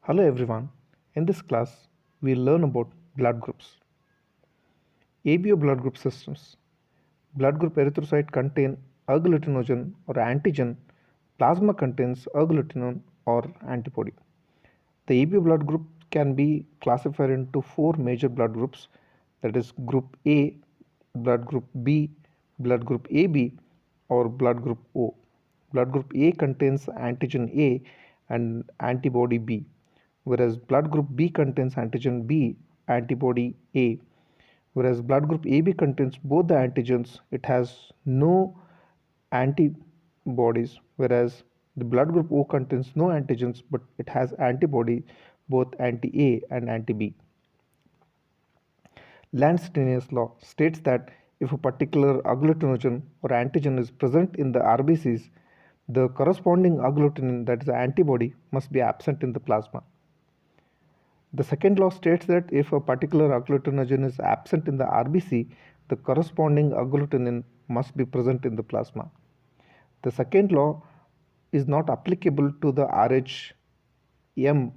Hello everyone. In this class, we'll learn about blood groups. ABO blood group systems. Blood group erythrocyte contain agglutinogen or antigen. Plasma contains agglutinin or antibody. The ABO blood group can be classified into four major blood groups, that is group A, blood group B, blood group AB, or blood group O. Blood group A contains antigen A and antibody B, whereas blood group B contains antigen B, antibody A. Whereas blood group AB contains both the antigens, it has no antibodies, whereas the blood group O contains no antigens but it has antibody, both anti-A and anti-B. Land's law states that if a particular agglutinogen or antigen is present in the RBCs, the corresponding agglutinin, that is the antibody, must be absent in the plasma. The second law states that if a particular agglutinogen is absent in the RBC, the corresponding agglutinin must be present in the plasma. The second law is not applicable to the Rh, M,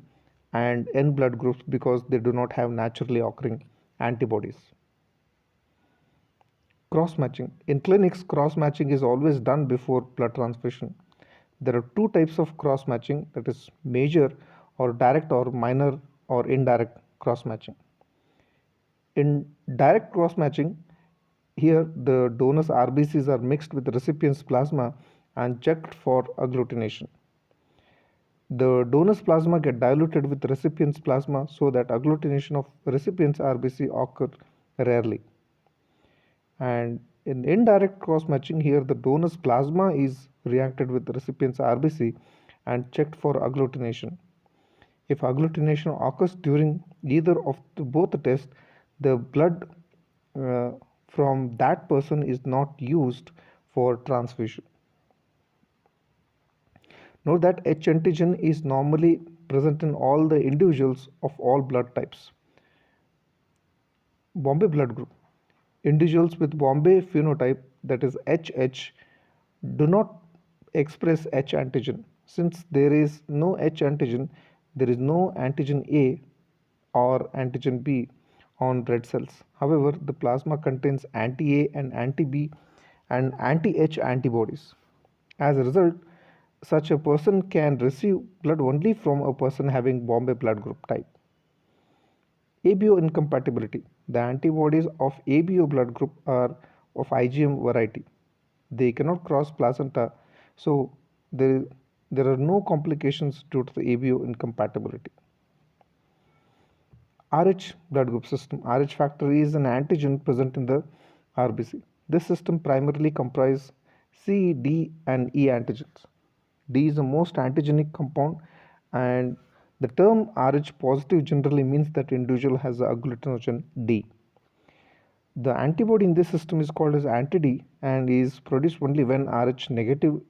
and N blood groups because they do not have naturally occurring antibodies. Cross matching. In clinics, cross matching is always done before blood transfusion. There are two types of cross matching, that is major or direct or minor or indirect cross matching. In direct cross matching, here the donor's RBCs are mixed with the recipient's plasma and checked for agglutination. The donor's plasma get diluted with the recipient's plasma so that agglutination of recipient's RBC occur rarely. And in indirect cross matching, here the donor's plasma is reacted with the recipient's RBC and checked for agglutination. If agglutination occurs during either of both the tests, the blood from that person is not used for transfusion. Note that H antigen is normally present in all the individuals of all blood types. Bombay blood group. Individuals with Bombay phenotype, that is HH, do not express H antigen. Since there is no H antigen, there is no antigen A or antigen B on red cells. However, the plasma contains anti-A and anti-B and anti-H antibodies. As a result, such a person can receive blood only from a person having Bombay blood group type. ABO incompatibility. The antibodies of ABO blood group are of IgM variety. They cannot cross placenta, so there are no complications due to the ABO incompatibility. Rh blood group system. Rh factor is an antigen present in the RBC. This system primarily comprises C, D, and E antigens. D is the most antigenic compound, and the term Rh positive generally means that individual has the agglutinogen D. The antibody in this system is called as anti-D and is produced only when Rh negative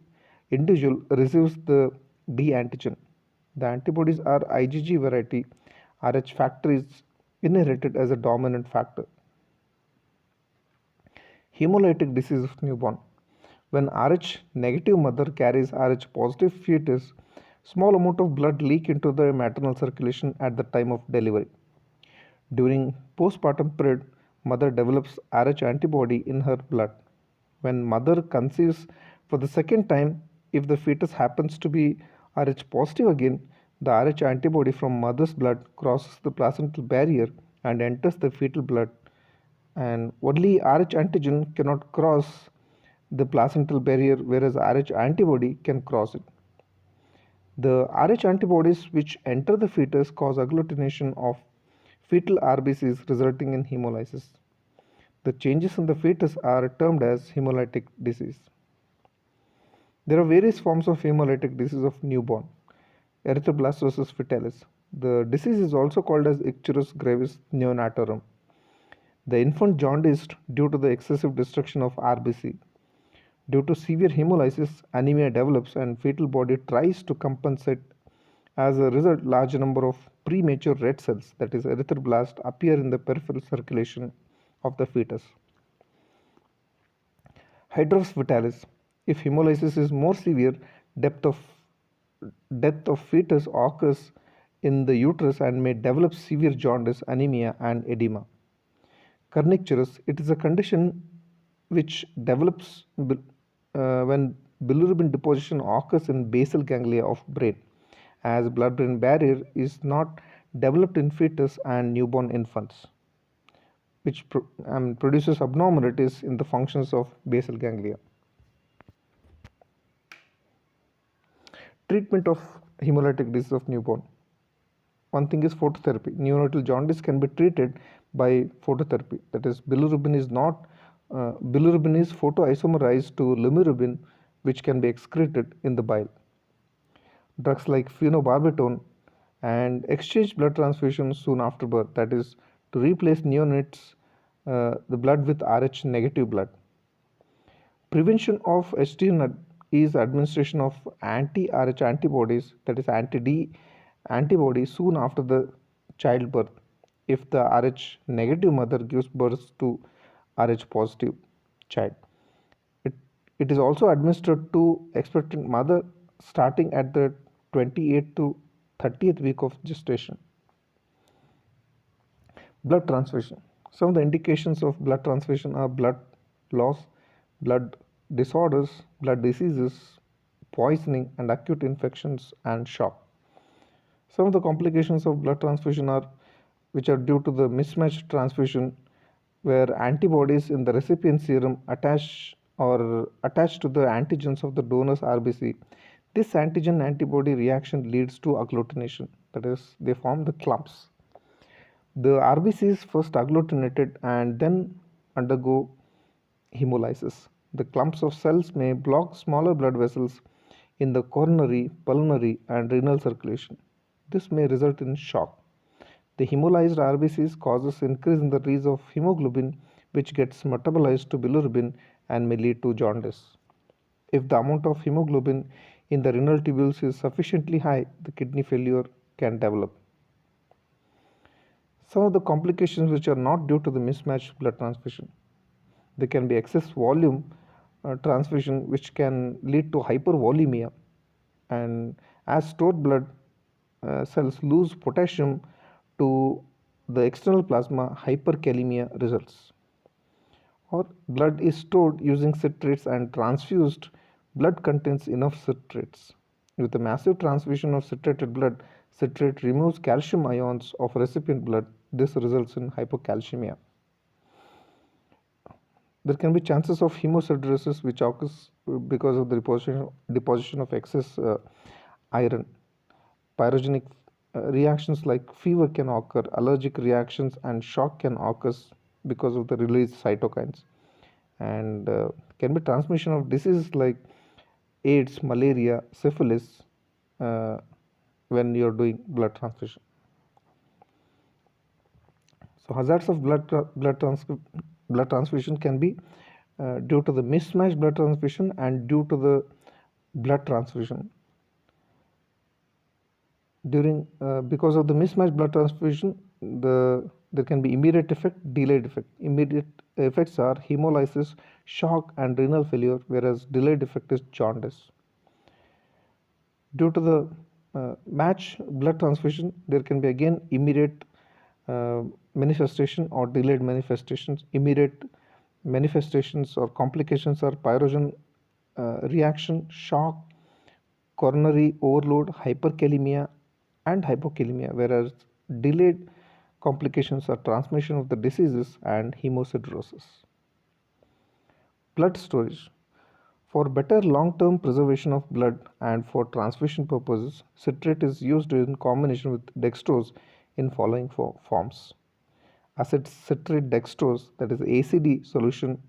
individual receives the D antigen. The antibodies are IgG variety. Rh factor is inherited as a dominant factor. Hemolytic disease of newborn. When Rh negative mother carries Rh positive fetus, small amount of blood leak into the maternal circulation at the time of delivery. During postpartum period, mother develops Rh antibody in her blood. When mother conceives for the second time, if the fetus happens to be Rh positive again, the Rh antibody from mother's blood crosses the placental barrier and enters the fetal blood, and only Rh antigen cannot cross the placental barrier, whereas Rh antibody can cross it. The Rh antibodies which enter the fetus cause agglutination of fetal RBCs resulting in hemolysis. The changes in the fetus are termed as hemolytic disease. There are various forms of hemolytic disease of newborn. Erythroblastosis fetalis. The disease is also called as icterus gravis neonatorum. The infant jaundiced due to the excessive destruction of RBC. Due to severe hemolysis, anemia develops and fetal body tries to compensate. As a result, large number of premature red cells, that is erythroblast, appear in the peripheral circulation of the fetus. Hydrus fetalis. If hemolysis is more severe, death of fetus occurs in the uterus and may develop severe jaundice, anemia, and edema. Kernicterus, it is a condition which develops when bilirubin deposition occurs in basal ganglia of brain, as blood-brain barrier is not developed in fetus and newborn infants, which produces abnormalities in the functions of basal ganglia. Treatment of hemolytic disease of newborn. One thing is phototherapy. Neonatal jaundice can be treated by phototherapy. That is, bilirubin is photoisomerized to lumirubin, which can be excreted in the bile. Drugs like phenobarbital and exchange blood transfusion soon after birth. That is, to replace neonates the blood with Rh negative blood. Prevention of HT is administration of anti-Rh antibodies, that is anti-D antibodies soon after the childbirth if the Rh negative mother gives birth to Rh positive child. It, it is also administered to expectant mother starting at the 28th to 30th week of gestation. Blood transfusion. Some of the indications of blood transfusion are blood loss, blood disorders, blood diseases, poisoning, and acute infections and shock. Some of the complications of blood transfusion are which are due to the mismatched transfusion where antibodies in the recipient serum attach to the antigens of the donor's RBC. This antigen antibody reaction leads to agglutination, that is, they form the clumps. The RBC is first agglutinated and then undergo hemolysis. The clumps of cells may block smaller blood vessels in the coronary, pulmonary, and renal circulation. This may result in shock. The hemolyzed RBCs causes increase in the release of hemoglobin, which gets metabolized to bilirubin and may lead to jaundice. If the amount of hemoglobin in the renal tubules is sufficiently high, the kidney failure can develop. Some of the complications which are not due to the mismatched blood transfusion. There can be excess volume transfusion which can lead to hypervolemia, and as stored blood cells lose potassium to the external plasma, hyperkalemia results. Or blood is stored using citrates and transfused blood contains enough citrates. With a massive transfusion of citrated blood, citrate removes calcium ions of recipient blood. This results in hypocalcemia. There can be chances of hemosiderosis which occurs because of the deposition of excess iron. Pyrogenic reactions like fever can occur, allergic reactions and shock can occur because of the released cytokines. And can be transmission of diseases like AIDS, malaria, syphilis when you're doing blood transfusion. So hazards of blood transfusion can be due to the mismatched blood transfusion and due to the blood transfusion. Because of the mismatched blood transfusion, there can be immediate effect, delayed effect. Immediate effects are hemolysis, shock, and renal failure, whereas delayed effect is jaundice. Due to the match blood transfusion, there can be again immediate manifestation or delayed manifestations. Immediate manifestations or complications are pyrogen reaction, shock, coronary overload, hyperkalemia, and hypokalemia, whereas delayed complications are transmission of the diseases and hemosiderosis. Blood storage. For better long-term preservation of blood and for transfusion purposes, citrate is used in combination with dextrose in following forms. Acid citrate dextrose, that is ACD solution,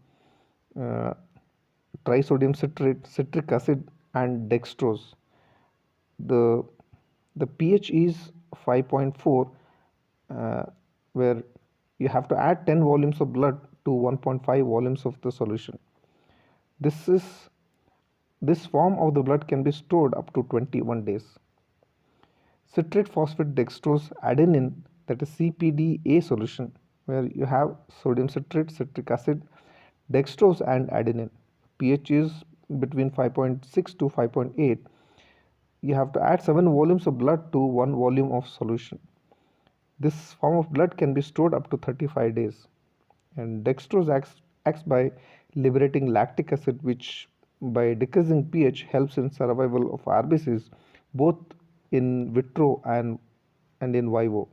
trisodium citrate, citric acid, and dextrose. The pH is 5.4, where you have to add 10 volumes of blood to 1.5 volumes of the solution. This form of the blood can be stored up to 21 days. Citrate phosphate dextrose adenine, that is CPDA solution, where you have sodium citrate, citric acid, dextrose, and adenine. pH is between 5.6 to 5.8. you have to add 7 volumes of blood to 1 volume of solution. This form of blood can be stored up to 35 days. And dextrose acts by liberating lactic acid, which by decreasing pH helps in survival of RBCs both in vitro and in vivo,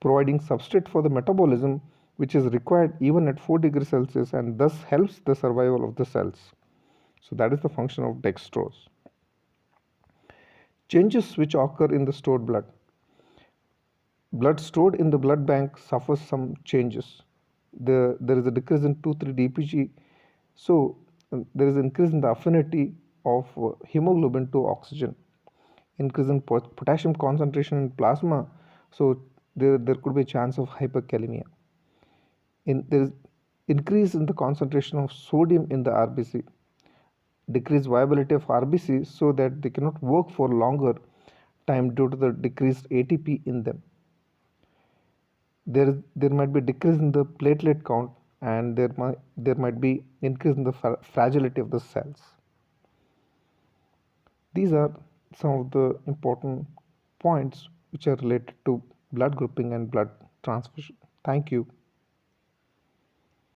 providing substrate for the metabolism which is required even at 4 degrees Celsius and thus helps the survival of the cells. So that is the function of dextrose. Changes which occur in the stored blood. Blood stored in the blood bank suffers some changes. There is a decrease in 2,3-DPG. So there is increase in the affinity of hemoglobin to oxygen, increase in potassium concentration in plasma. So there could be a chance of hyperkalemia. There is increase in the concentration of sodium in the RBC, decreased viability of RBC so that they cannot work for longer time due to the decreased ATP in them. There might be decrease in the platelet count, and there might be increase in the fragility of the cells. These are some of the important points which are related to blood grouping and blood transfusion. Thank you.